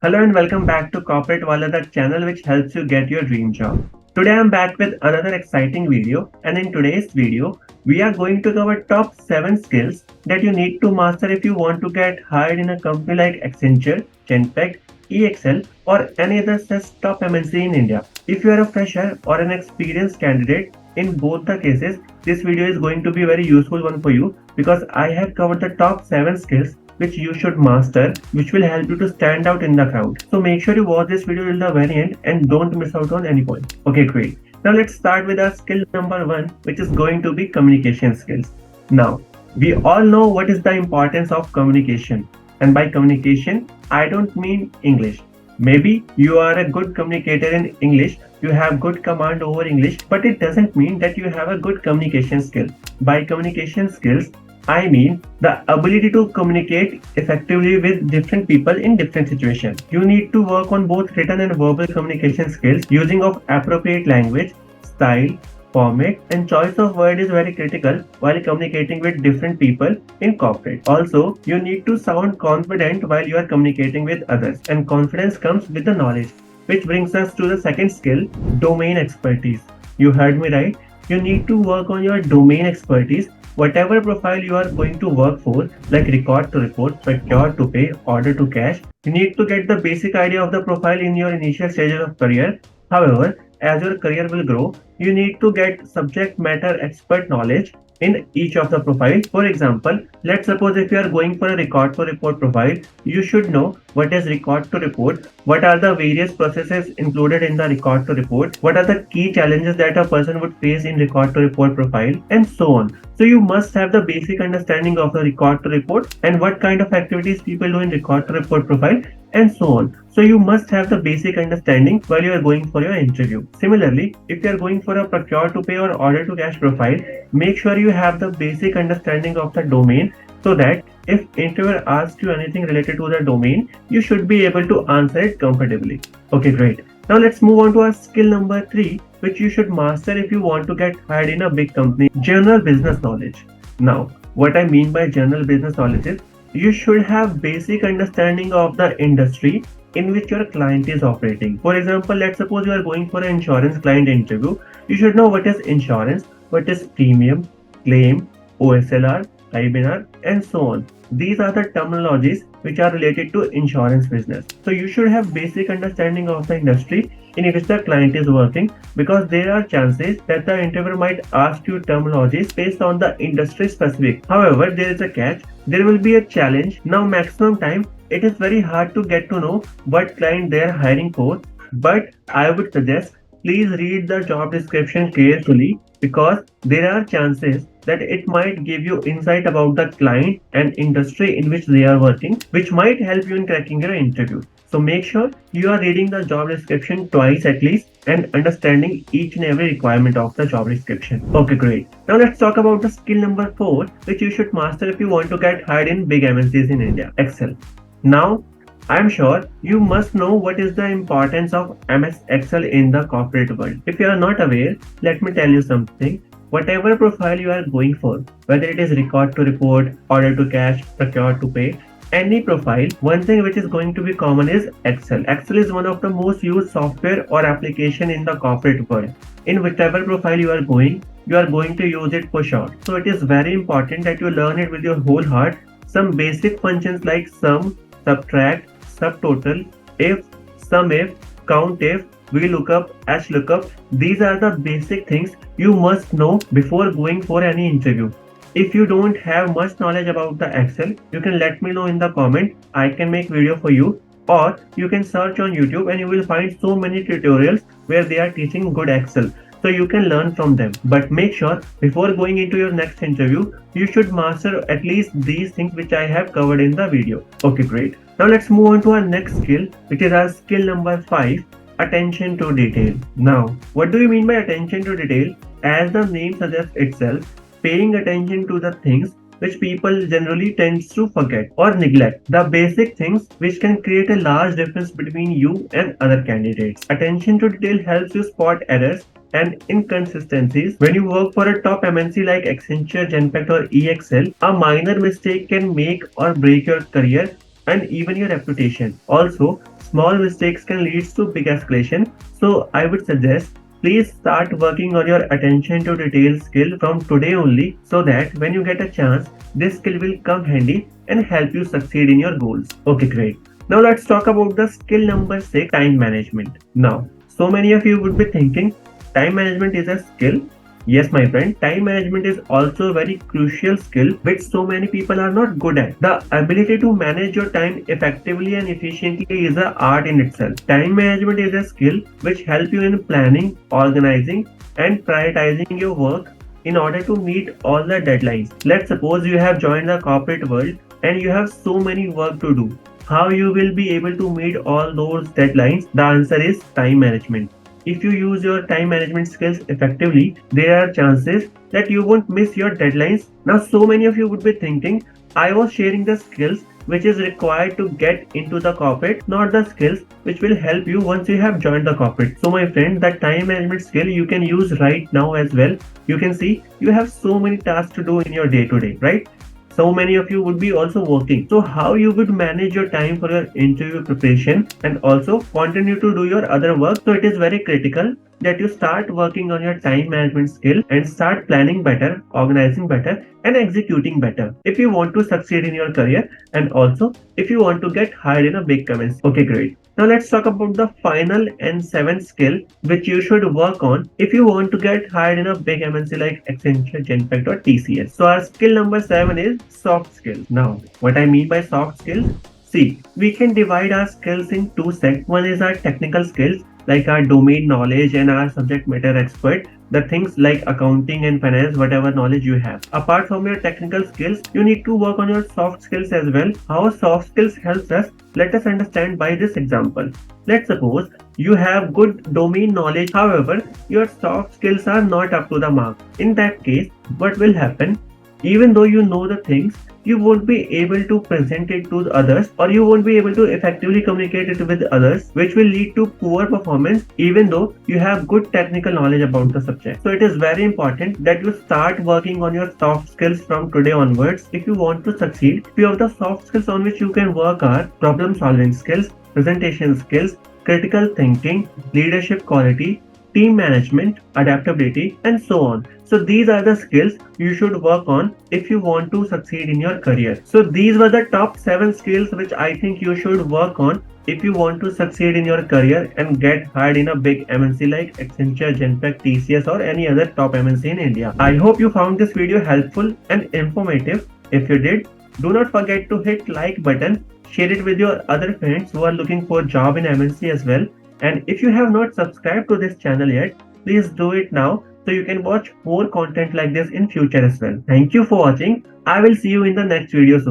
Hello and welcome back to CorporateWala, the channel which helps you get your dream job. Today I'm back with another exciting video, and in today's video we are going to cover top 7 skills that you need to master if you want to get hired in a company like Accenture, Genpact, EXL or any other such top MNC in India. If you are a fresher or an experienced candidate, in both the cases this video is going to be a very useful one for you because I have covered the top 7 skills which you should master, which will help you to stand out in the crowd. So make sure you watch this video till the very end and don't miss out on any point. Okay, great. Now let's start with our skill number 1, which is going to be communication skills. Now, we all know what is the importance of communication. And by communication, I don't mean English. Maybe you are a good communicator in English, you have good command over English, but it doesn't mean that you have a good communication skill. By communication skills, I mean the ability to communicate effectively with different people in different situations. You need to work on both written and verbal communication skills. Using of appropriate language, style, format and choice of word is very critical while communicating with different people in corporate. Also, you need to sound confident while you are communicating with others, and confidence comes with the knowledge, which brings us to the second skill, domain expertise. You heard me right. You need to work on your domain expertise. Whatever profile you are going to work for, like record to report, procure to pay, order to cash, you need to get the basic idea of the profile in your initial stages of career. However, as your career will grow, you need to get subject matter expert knowledge in each of the profile. For example, let's suppose if you are going for a record to report profile, you should know what is record to report, what are the various processes included in the record to report, what are the key challenges that a person would face in record to report profile, and so on. So you must have the basic understanding of the record to report and what kind of activities people do in record to report profile and so on. So you must have the basic understanding while you are going for your interview. Similarly, if you are going for a procure to pay or order to cash profile, make sure you have the basic understanding of the domain so that if interviewer asks you anything related to the domain, you should be able to answer it comfortably. Okay, great. Now let's move on to our skill number 3, which you should master if you want to get hired in a big company, general business knowledge. Now, what I mean by general business knowledge is you should have basic understanding of the industry in which your client is operating. For example, let's suppose you are going for an insurance client interview. You should know what is insurance, what is premium, claim, OSLR, IBNR, and so on. These are the terminologies which are related to insurance business. So you should have basic understanding of the industry in which the client is working, because there are chances that the interviewer might ask you terminologies based on the industry specific. However, there is a catch. There will be a challenge. Now maximum time, it is very hard to get to know what client they are hiring for, but I would suggest please read the job description carefully, because there are chances that it might give you insight about the client and industry in which they are working, which might help you in cracking your interview. So make sure you are reading the job description twice at least and understanding each and every requirement of the job description. Okay, great. Now let's talk about the skill number 4, which you should master if you want to get hired in big MNCs in India, Excel. Now, I'm sure you must know what is the importance of MS Excel in the corporate world. If you are not aware, let me tell you something. Whatever profile you are going for, whether it is record to report, order to cash, procure to pay, any profile, one thing which is going to be common is Excel. Excel is one of the most used software or application in the corporate world. In whichever profile you are going to use it for sure. So it is very important that you learn it with your whole heart. Some basic functions like sum, subtract, subtotal, if, sum if, count if, VLOOKUP, HLOOKUP, these are the basic things you must know before going for any interview. If you don't have much knowledge about the Excel, you can let me know in the comment. I can make video for you, or you can search on YouTube and you will find so many tutorials where they are teaching good Excel. So you can learn from them. But make sure before going into your next interview, you should master at least these things which I have covered in the video. Okay, great. Now let's move on to our next skill, which is our skill number 5, attention to detail. Now, what do you mean by attention to detail? As the name suggests itself, paying attention to the things which people generally tends to forget or neglect, the basic things which can create a large difference between you and other candidates. Attention to detail helps you spot errors and inconsistencies. When you work for a top MNC like Accenture, Genpact or EXL, a minor mistake can make or break your career and even your reputation. Also, small mistakes can lead to big escalation. So I would suggest please start working on your attention to detail skill from today only so that when you get a chance, this skill will come handy and help you succeed in your goals. Okay, great. Now let's talk about the skill number 6, time management. Now, so many of you would be thinking time management is a skill. Yes, my friend, time management is also a very crucial skill which so many people are not good at. The ability to manage your time effectively and efficiently is an art in itself. Time management is a skill which helps you in planning, organizing, and prioritizing your work in order to meet all the deadlines. Let's suppose you have joined the corporate world and you have so many work to do. How you will be able to meet all those deadlines? The answer is time management. If you use your time management skills effectively, there are chances that you won't miss your deadlines. Now, so many of you would be thinking, I was sharing the skills which is required to get into the corporate, not the skills which will help you once you have joined the corporate. So my friend, that time management skill you can use right now as well. You can see you have so many tasks to do in your day to day, right? So many of you would be also working. So how you would manage your time for your interview preparation and also continue to do your other work. So it is very critical that you start working on your time management skill and start planning better, organizing better, and executing better if you want to succeed in your career and also if you want to get hired in a big company. Okay, great. Now let's talk about the final and seventh skill which you should work on if you want to get hired in a big MNC like Accenture, Genpact or TCS. So our skill number 7 is soft skills. Now, what I mean by soft skills? See, we can divide our skills in two sets. One is our technical skills like our domain knowledge and our subject matter expert, the things like accounting and finance, whatever knowledge you have. Apart from your technical skills, you need to work on your soft skills as well. How soft skills helps us? Let us understand by this example. Let's suppose you have good domain knowledge, however, your soft skills are not up to the mark. In that case, what will happen? Even though you know the things, you won't be able to present it to others or you won't be able to effectively communicate it with others, which will lead to poor performance even though you have good technical knowledge about the subject. So it is very important that you start working on your soft skills from today onwards if you want to succeed. Few of the soft skills on which you can work are problem solving skills, presentation skills, critical thinking, leadership quality, team management, adaptability, and so on. So these are the skills you should work on if you want to succeed in your career. So these were the top 7 skills which I think you should work on if you want to succeed in your career and get hired in a big MNC like Accenture, Genpact, TCS or any other top MNC in India. I hope you found this video helpful and informative. If you did, do not forget to hit like button, share it with your other friends who are looking for a job in MNC as well. And if you have not subscribed to this channel yet, please do it now so you can watch more content like this in future as well. Thank you for watching. I will see you in the next video soon.